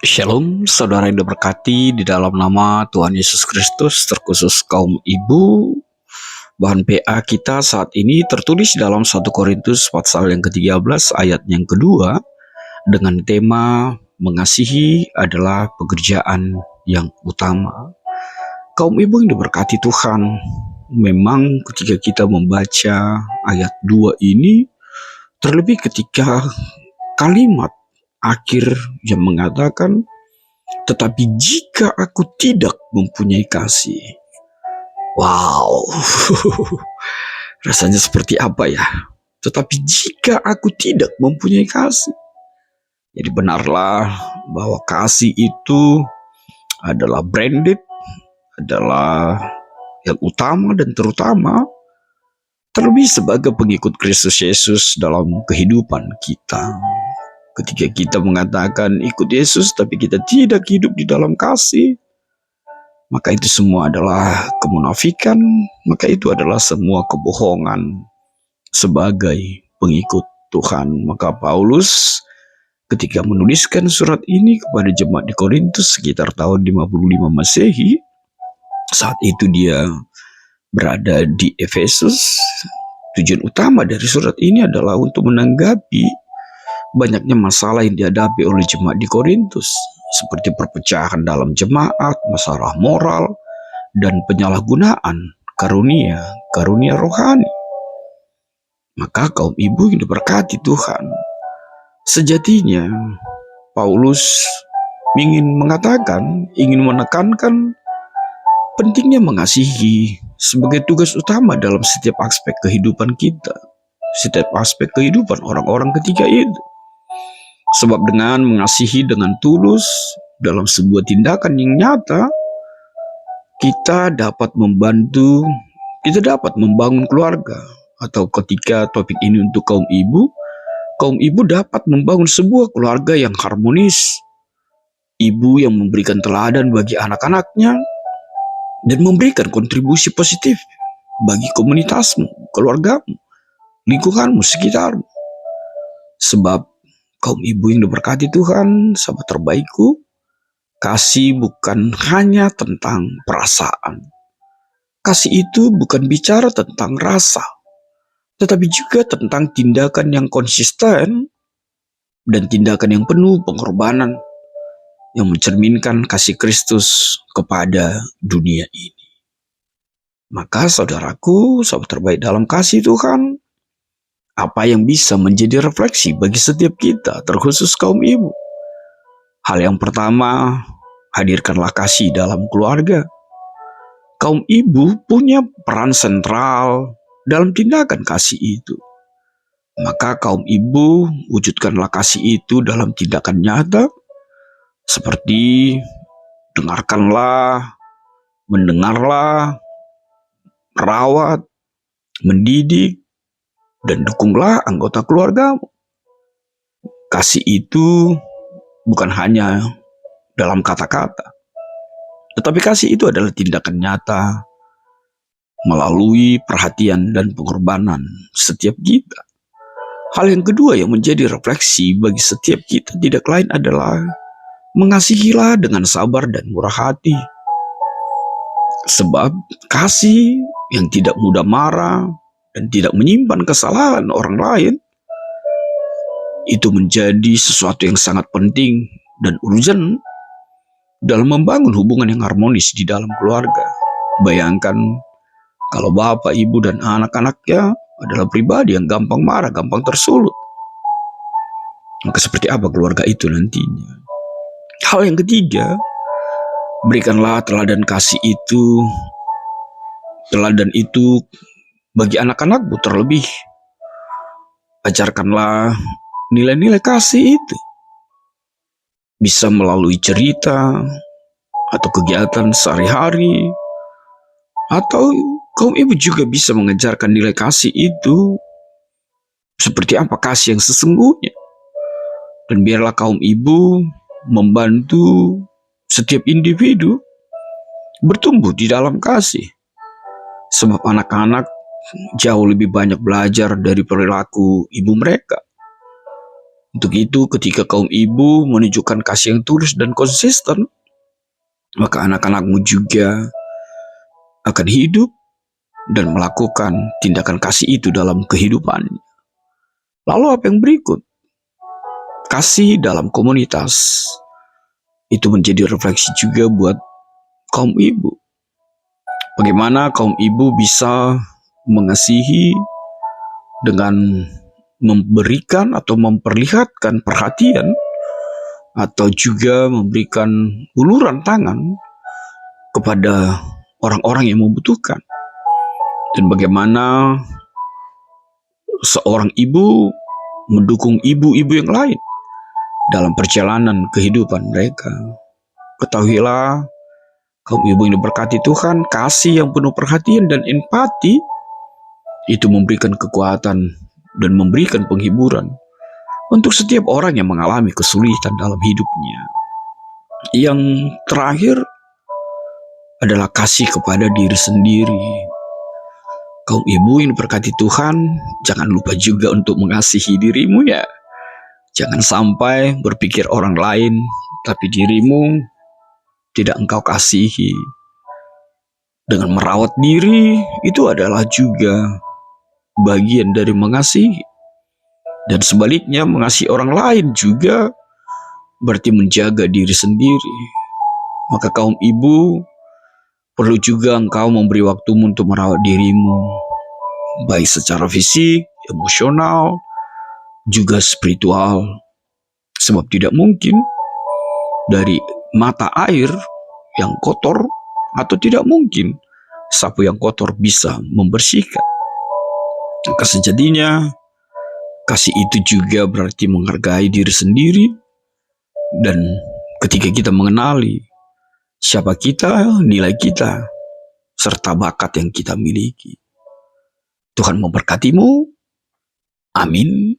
Shalom, saudara yang diberkati di dalam nama Tuhan Yesus Kristus, terkhusus kaum ibu. Bahan PA kita saat ini tertulis dalam 1 Korintus pasal yang ke-13 ayat yang kedua dengan tema mengasihi adalah pekerjaan yang utama. Kaum ibu yang diberkati Tuhan, memang ketika kita membaca ayat 2 ini, terlebih ketika kalimat akhir yang mengatakan, tetapi jika aku tidak mempunyai kasih. Wow, rasanya seperti apa ya? Tetapi jika aku tidak mempunyai kasih. Jadi benarlah bahwa kasih itu adalah branded, adalah yang utama dan terutama, terlebih sebagai pengikut Kristus Yesus dalam kehidupan kita. Ketika kita mengatakan ikut Yesus tapi kita tidak hidup di dalam kasih, maka itu semua adalah kemunafikan, maka itu adalah semua kebohongan sebagai pengikut Tuhan. Maka Paulus ketika menuliskan surat ini kepada jemaat di Korintus sekitar tahun 55 Masehi, saat itu dia berada di Efesus. Tujuan utama dari surat ini adalah untuk menanggapi banyaknya masalah yang dihadapi oleh jemaat di Korintus, seperti perpecahan dalam jemaat, masalah moral, dan penyalahgunaan karunia rohani. Maka kaum ibu yang diberkati Tuhan, sejatinya Paulus ingin menekankan pentingnya mengasihi sebagai tugas utama dalam setiap aspek kehidupan kita, setiap aspek kehidupan orang-orang ketika itu. Sebab dengan mengasihi dengan tulus dalam sebuah tindakan yang nyata, kita dapat membangun keluarga. Atau ketika topik ini untuk kaum ibu dapat membangun sebuah keluarga yang harmonis. Ibu yang memberikan teladan bagi anak-anaknya dan memberikan kontribusi positif bagi komunitasmu, keluargamu, lingkunganmu, sekitarmu. Sebab kaum ibu yang diberkati Tuhan, sahabat terbaikku, kasih bukan hanya tentang perasaan. Kasih itu bukan bicara tentang rasa, tetapi juga tentang tindakan yang konsisten dan tindakan yang penuh pengorbanan yang mencerminkan kasih Kristus kepada dunia ini. Maka saudaraku, sahabat terbaik dalam kasih Tuhan, apa yang bisa menjadi refleksi bagi setiap kita, terkhusus kaum ibu? Hal yang pertama, hadirkanlah kasih dalam keluarga. Kaum ibu punya peran sentral dalam tindakan kasih itu. Maka kaum ibu wujudkanlah kasih itu dalam tindakan nyata, seperti dengarkanlah, mendengarlah, merawat, mendidik, dan dukunglah anggota keluargamu. Kasih itu bukan hanya dalam kata-kata, tetapi kasih itu adalah tindakan nyata melalui perhatian dan pengorbanan setiap kita. Hal yang kedua yang menjadi refleksi bagi setiap kita tidak lain adalah mengasihilah dengan sabar dan murah hati. Sebab kasih yang tidak mudah marah dan tidak menyimpan kesalahan orang lain, itu menjadi sesuatu yang sangat penting dan urgent dalam membangun hubungan yang harmonis di dalam keluarga. Bayangkan kalau bapak, ibu, dan anak-anaknya adalah pribadi yang gampang marah, gampang tersulut. Maka seperti apa keluarga itu nantinya? Hal yang ketiga, berikanlah teladan itu bagi anak-anakmu, terlebih ajarkanlah nilai-nilai kasih itu. Bisa melalui cerita atau kegiatan sehari-hari, atau kaum ibu juga bisa mengajarkan nilai kasih itu seperti apa kasih yang sesungguhnya. Dan biarlah kaum ibu membantu setiap individu bertumbuh di dalam kasih. Sebab anak-anak jauh lebih banyak belajar dari perilaku ibu mereka. Untuk itu, ketika kaum ibu menunjukkan kasih yang tulus dan konsisten, maka anak-anakmu juga akan hidup dan melakukan tindakan kasih itu dalam kehidupan. Lalu apa yang berikut? Kasih dalam komunitas. Itu menjadi refleksi juga buat kaum ibu. Bagaimana kaum ibu bisa mengasihi dengan memberikan atau memperlihatkan perhatian atau juga memberikan uluran tangan kepada orang-orang yang membutuhkan. Dan bagaimana seorang ibu mendukung ibu-ibu yang lain dalam perjalanan kehidupan mereka. Ketahuilah, kaum ibu yang diberkati Tuhan, kasih yang penuh perhatian dan empati itu memberikan kekuatan dan memberikan penghiburan untuk setiap orang yang mengalami kesulitan dalam hidupnya. Yang terakhir adalah kasih kepada diri sendiri. Kaum ibu yang diberkati Tuhan, jangan lupa juga untuk mengasihi dirimu ya. Jangan sampai berpikir orang lain, tapi dirimu tidak engkau kasihi. Dengan merawat diri, itu adalah juga bagian dari mengasihi. Dan sebaliknya, mengasihi orang lain juga berarti menjaga diri sendiri. Maka kaum ibu, perlu juga engkau memberi waktumu untuk merawat dirimu, baik secara fisik, emosional, juga spiritual. Sebab tidak mungkin dari mata air yang kotor, atau tidak mungkin sapu yang kotor bisa membersihkan. Maka sejatinya kasih itu juga berarti menghargai diri sendiri. Dan ketika kita mengenali siapa kita, nilai kita, serta bakat yang kita miliki. Tuhan memberkatimu. Amin.